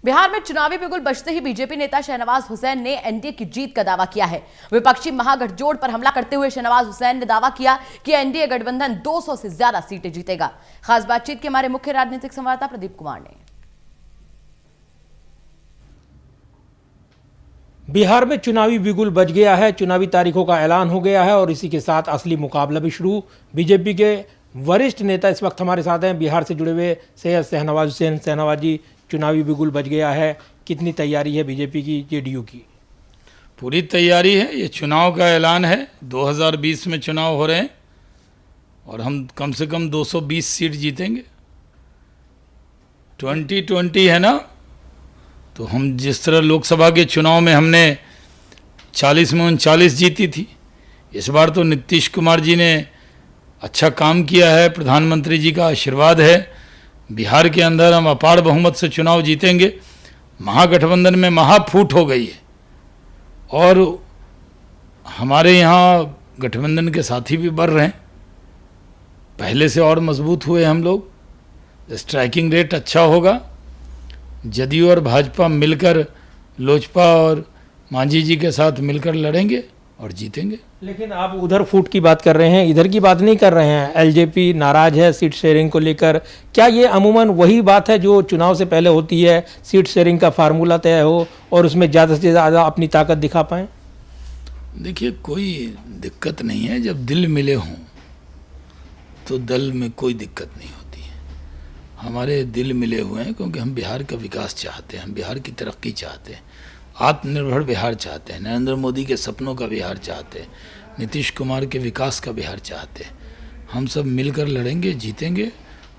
बिहार में चुनावी बिगुल बजते ही बीजेपी नेता शहनवाज हुसैन ने एनडीए की जीत का दावा किया है। विपक्षी महागठजोड़ पर हमला करते हुए शहनवाज हुसैन ने दावा किया कि एनडीए गठबंधन 200 से ज्यादा सीटें जीतेगा। खास बातचीत की हमारे मुख्य राजनीतिक संवाददाता प्रदीप कुमार ने। बिहार में चुनावी बिगुल बज गया है, चुनावी तारीखों का ऐलान हो गया है और इसी के साथ असली मुकाबला भी शुरू। बीजेपी के वरिष्ठ नेता इस वक्त हमारे साथ हैं, बिहार से जुड़े हुए सैयद शहनवाज हुसैन। शहनवाज जी, चुनावी बिगुल बज गया है, कितनी तैयारी है बीजेपी की, जेडीयू की? पूरी तैयारी है। ये चुनाव का ऐलान है, 2020 में चुनाव हो रहे हैं और हम कम से कम 220 सीट जीतेंगे। 2020 है ना, तो हम जिस तरह लोकसभा के चुनाव में हमने 40 में 39 जीती थी, इस बार तो नीतीश कुमार जी ने अच्छा काम किया है, प्रधानमंत्री जी का आशीर्वाद है। बिहार के अंदर हम अपार बहुमत से चुनाव जीतेंगे। महागठबंधन में महाफूट हो गई है और हमारे यहाँ गठबंधन के साथी भी बढ़ रहे हैं, पहले से और मजबूत हुए हम लोग। स्ट्राइकिंग रेट अच्छा होगा। जदयू और भाजपा मिलकर लोजपा और मांझी जी के साथ मिलकर लड़ेंगे और जीतेंगे। लेकिन आप उधर फूट की बात कर रहे हैं, इधर की बात नहीं कर रहे हैं। एलजेपी नाराज है सीट शेयरिंग को लेकर। क्या ये अमूमन वही बात है जो चुनाव से पहले होती है, सीट शेयरिंग का फार्मूला तय हो और उसमें ज़्यादा से ज़्यादा अपनी ताकत दिखा पाएं? देखिए, कोई दिक्कत नहीं है। जब दिल मिले हों तो दल में कोई दिक्कत नहीं होती है। हमारे दिल मिले हुए हैं क्योंकि हम बिहार का विकास चाहते हैं, हम बिहार की तरक्की चाहते हैं, आत्मनिर्भर बिहार चाहते हैं, नरेंद्र मोदी के सपनों का बिहार चाहते हैं, नीतीश कुमार के विकास का बिहार चाहते हैं। हम सब मिलकर लड़ेंगे, जीतेंगे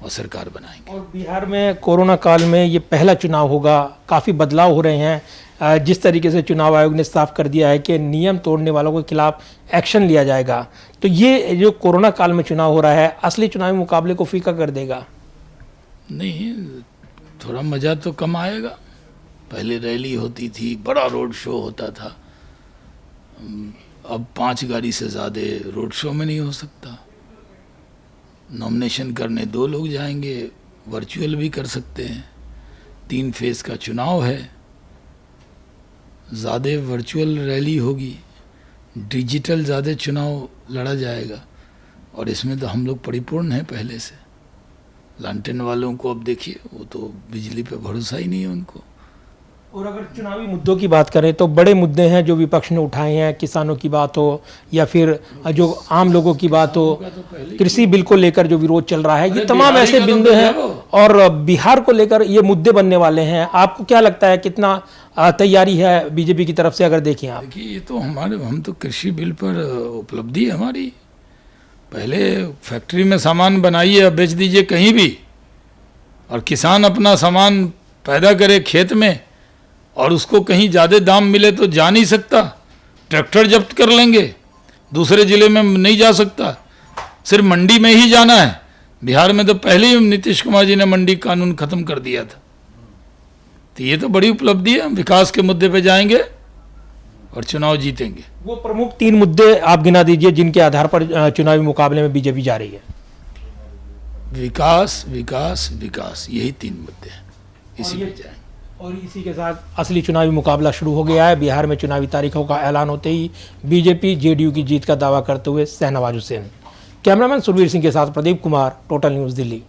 और सरकार बनाएंगे। और बिहार में कोरोना काल में ये पहला चुनाव होगा, काफ़ी बदलाव हो रहे हैं। जिस तरीके से चुनाव आयोग ने साफ कर दिया है कि नियम तोड़ने वालों के खिलाफ एक्शन लिया जाएगा, तो ये जो कोरोना काल में चुनाव हो रहा है असली चुनावी मुकाबले को फीका कर देगा? नहीं, थोड़ा मज़ा तो कम आएगा। पहले रैली होती थी, बड़ा रोड शो होता था, अब 5 गाड़ी से ज़्यादा रोड शो में नहीं हो सकता। नॉमिनेशन करने 2 लोग जाएंगे, वर्चुअल भी कर सकते हैं। 3 फेज़ का चुनाव है, ज़्यादा वर्चुअल रैली होगी, डिजिटल ज़्यादा चुनाव लड़ा जाएगा और इसमें तो हम लोग परिपूर्ण हैं पहले से। लालटेन वालों को अब देखिए, वो तो बिजली पे भरोसा ही नहीं है उनको। और अगर चुनावी मुद्दों की बात करें तो बड़े मुद्दे हैं जो विपक्ष ने उठाए हैं, किसानों की बात हो या फिर जो आम लोगों की बात हो, कृषि बिल को लेकर जो विरोध चल रहा है, ये तमाम ऐसे बिंदु हैं और बिहार को लेकर ये मुद्दे बनने वाले हैं। आपको क्या लगता है, कितना तैयारी है बीजेपी की तरफ से अगर देखें आप? देखिए, ये तो हम तो कृषि बिल पर उपलब्धि है हमारी। पहले फैक्ट्री में सामान बनाइए, अब बेच दीजिए कहीं भी, और किसान अपना सामान पैदा करे खेत में और उसको कहीं ज़्यादा दाम मिले तो जा नहीं सकता। ट्रैक्टर जब्त कर लेंगे, दूसरे ज़िले में नहीं जा सकता, सिर्फ मंडी में ही जाना है। बिहार में तो पहले ही नीतीश कुमार जी ने मंडी कानून ख़त्म कर दिया था। तो ये तो बड़ी उपलब्धि है। हम विकास के मुद्दे पे जाएंगे और चुनाव जीतेंगे। वो प्रमुख 3 मुद्दे आप गिना दीजिए जिनके आधार पर चुनावी मुकाबले में बीजेपी जा रही है। विकास, विकास, विकास, यही 3 मुद्दे हैं, इसी पे जाएंगे। और इसी के साथ असली चुनावी मुकाबला शुरू हो गया है। बिहार में चुनावी तारीखों का ऐलान होते ही बीजेपी जेडीयू की जीत का दावा करते हुए शहनवाज हुसैन। कैमरामैन सुरवीर सिंह के साथ प्रदीप कुमार, टोटल न्यूज़, दिल्ली।